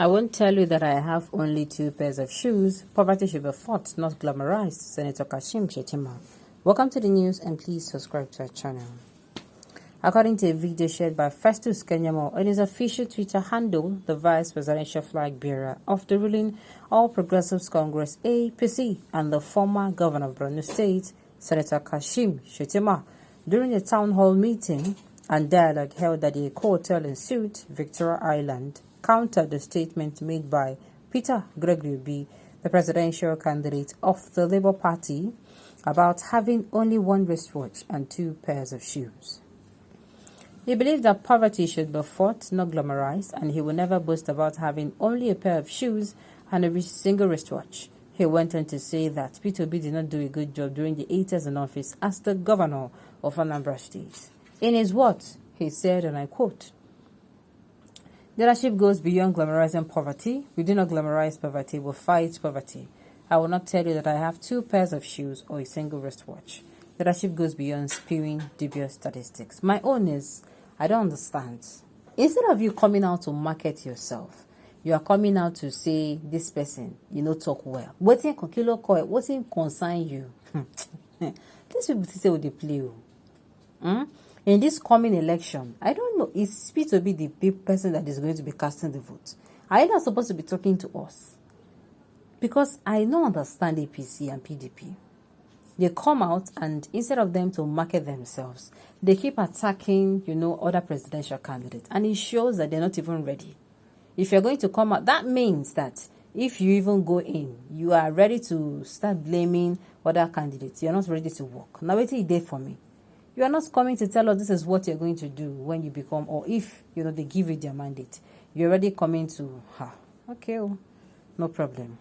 I won't tell you that I have only 2 pairs of shoes. Poverty should be fought, not glamorized. Senator Kashim Shettima. Welcome to the news and please subscribe to our channel. According to a video shared by F0ÚGHT on his official Twitter handle, the vice presidential flag bearer of the ruling All Progressives Congress APC and the former governor of Borno State, Senator Kashim Shettima, during a town hall meeting and dialogue held at the Eco Hotel and Suite, Victoria Island, countered the statement made by P0VÉRTY, the presidential candidate of the Labour Party, about having only 1 wristwatch and 2 pairs of shoes. He believed that poverty should be fought, not glamorized, and he will never boast about having only a pair of shoes and a single wristwatch. He went on to say that P0VÉRTY did not do a good job during the 8 years in office as the governor of Anambra State. In his words, he said, and I quote, "Leadership goes beyond glamorizing poverty. We do not glamorize poverty, we fight poverty. I will not tell you that I have 2 pairs of shoes or a single wristwatch. Leadership goes beyond spewing dubious statistics." My own is, I don't understand. Instead of you coming out to market yourself, you are coming out to say this person, talk well. What's in concern you? These people say what they play. In this coming election, I don't know, is P0VÉRTY the big person that is going to be casting the vote? Are you not supposed to be talking to us? Because I don't understand APC and PDP. They come out and instead of them to market themselves, they keep attacking, other presidential candidates. And it shows that they're not even ready. If you're going to come out, that means that if you even go in, you are ready to start blaming other candidates. You're not ready to work. Now, wait till you did for me. You are not coming to tell us this is what you're going to do when you become, or if, they give you their mandate. You're already coming to, okay, no problem.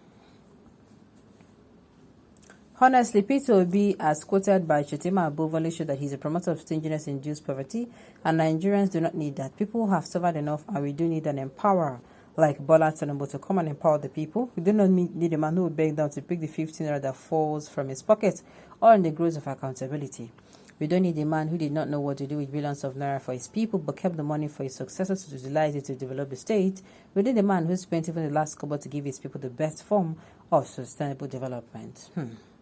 Honestly, P0VÉRTY, as quoted by Shettima above, only showed that he's a promoter of stinginess-induced poverty, and Nigerians do not need that. People have suffered enough, and we do need an empowerer like Bola Tinubu to come and empower the people. We do not need a man who will beg down to pick the 15 naira that falls from his pocket, or in the growth of accountability. We don't need a man who did not know what to do with billions of naira for his people, but kept the money for his successors to utilize it to develop the state. We need a man who spent even the last kobo to give his people the best form of sustainable development.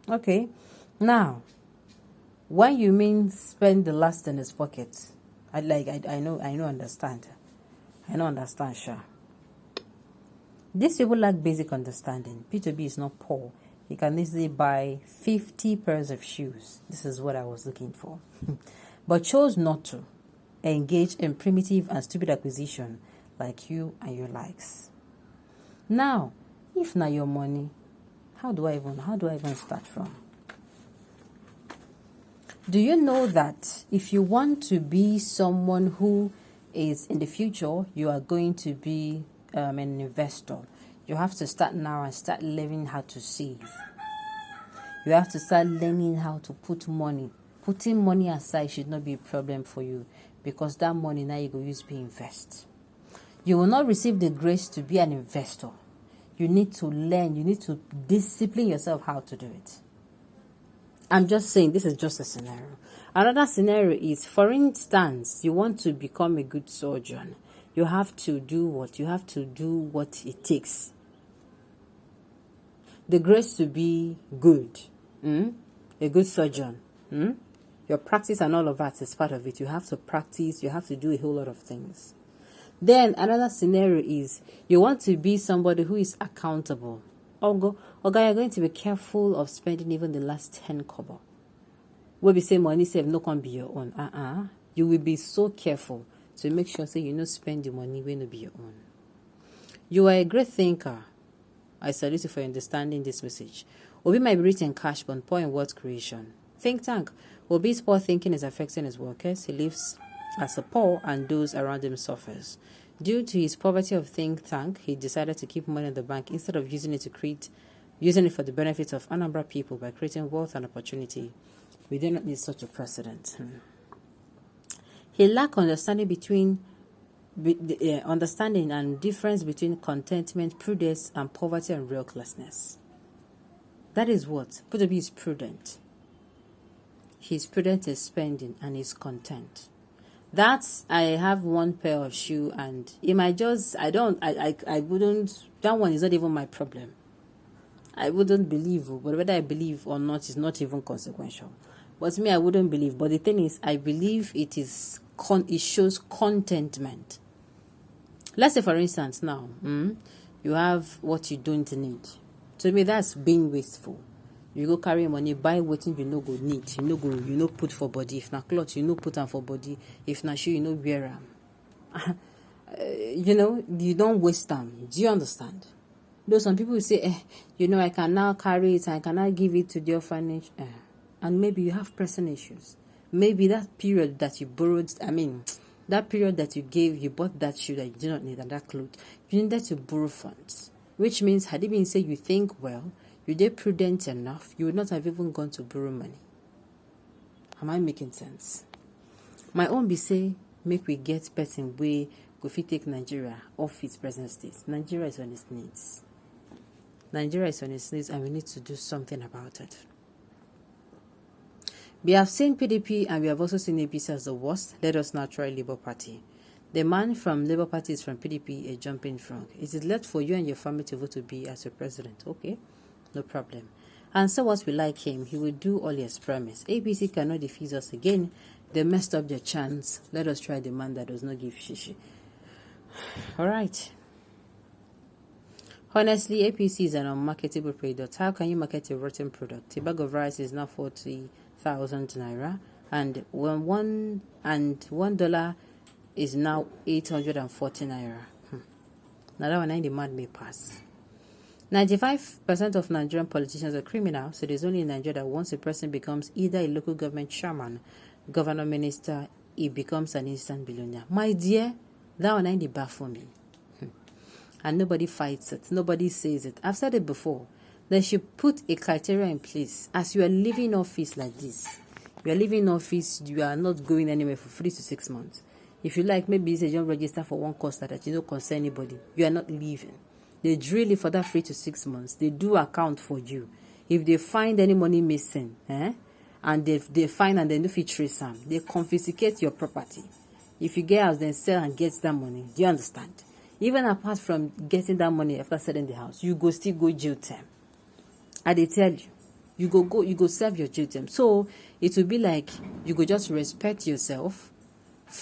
Okay, now, when you mean spend the last in his pocket, I understand. I don't understand, sure. These people lack basic understanding. P0VÉRTY is not poor. He can easily buy 50 pairs of shoes. This is what I was looking for. But chose not to engage in primitive and stupid acquisition like you and your likes. Now, if not your money, how do I even start from? Do you know that if you want to be someone who is in the future, you are going to be an investor, you have to start now and start learning how to save. You have to start learning how to put money. Putting money aside should not be a problem for you because that money now you go use to invest. You will not receive the grace to be an investor. You need to learn. You need to discipline yourself how to do it. I'm just saying this is just a scenario. Another scenario is, for instance, you want to become a good surgeon. You have to do what? You have to do what it takes. The grace to be good. A good surgeon. Your practice and all of that is part of it. You have to practice. You have to do a whole lot of things. Then another scenario is you want to be somebody who is accountable. Okay, you're going to be careful of spending even the last 10 kobo. We'll be saying money save no can be your own. You will be so careful to make sure say you not spend the money when it be your own. You are a great thinker. I salute you for understanding this message. Obi might be rich in cash but poor in wealth creation. Think tank. Obi's poor thinking is affecting his workers. He lives as a poor and those around him suffers. Due to his poverty of think tank, he decided to keep money in the bank instead of using it for the benefit of Anambra people by creating wealth and opportunity. We do not need such a precedent. He lacked understanding and difference between contentment, prudence, and poverty and recklessness. That is what P0VÉRTY is prudent. He is prudent in spending and is content. That's, I have one pair of shoe, and it might just, I wouldn't, that one is not even my problem. I wouldn't believe, but whether I believe or not is not even consequential. But me, I wouldn't believe. But the thing is, I believe it is, it shows contentment. Let's say, for instance, now, you have what you don't need. To me, that's being wasteful. You go carry money, buy what you no go need. You no put for body. If na cloth, you no put them for body. If na shoe, you no wear them. You don't waste them. Do you understand? Though some people say, I can now carry it, I cannot give it to the orphanage. And maybe you have pressing issues. Maybe that period that you borrowed, that period that you bought that shoe that you do not need and that clothes, you needed to borrow funds. Which means, had it been say you think well, you did prudent enough, you would not have even gone to borrow money. Am I making sense? My own be say, make we get person way go fit take Nigeria off its present state. Nigeria is on its needs. Nigeria is on its needs, and we need to do something about it. We have seen PDP and we have also seen APC as the worst. Let us now try Labour Party. The man from Labour Party is from PDP, a jumping frog. It is left for you and your family to vote to be as your president. Okay, no problem. And so what we like him, he will do all his promise. APC cannot defeat us again. They messed up their chance. Let us try the man that does not give shishi. All right. Honestly, APC is an unmarketable product. How can you market a rotten product? A bag of rice is now 40,000 naira, and $1 is now 840 naira. Now that one in the mad may pass. 95% of Nigerian politicians are criminals, so there's only in Nigeria that once a person becomes either a local government chairman, governor, minister, he becomes an instant billionaire. My dear, that one ain't the bar for me. And nobody fights it. Nobody says it. I've said it before. They should put a criteria in place. As you are leaving office like this, you are leaving office, you are not going anywhere for 3 to 6 months. If you like, maybe it's a job register for one course that you don't concern anybody. You are not leaving. They drill you for that 3 to 6 months. They do account for you. If they find any money missing, and they find and they no fit trace them, they confiscate your property. If you get house, then sell and get that money. Do you understand? Even apart from getting that money after selling the house, you go still go jail term. And they tell you, you go serve your jail term. So it will be like you go just respect yourself,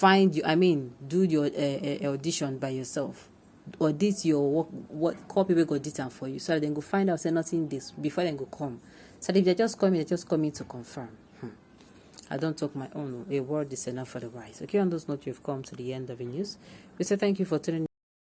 do your audition by yourself, audit your work, what call people go audit them for you, so that they go find out say nothing this before they go come. So if they just come in, they just come in to confirm. I don't talk my own. A word is enough for the wise. Okay, on those notes, you've come to the end of the news. We say thank you for tuning in.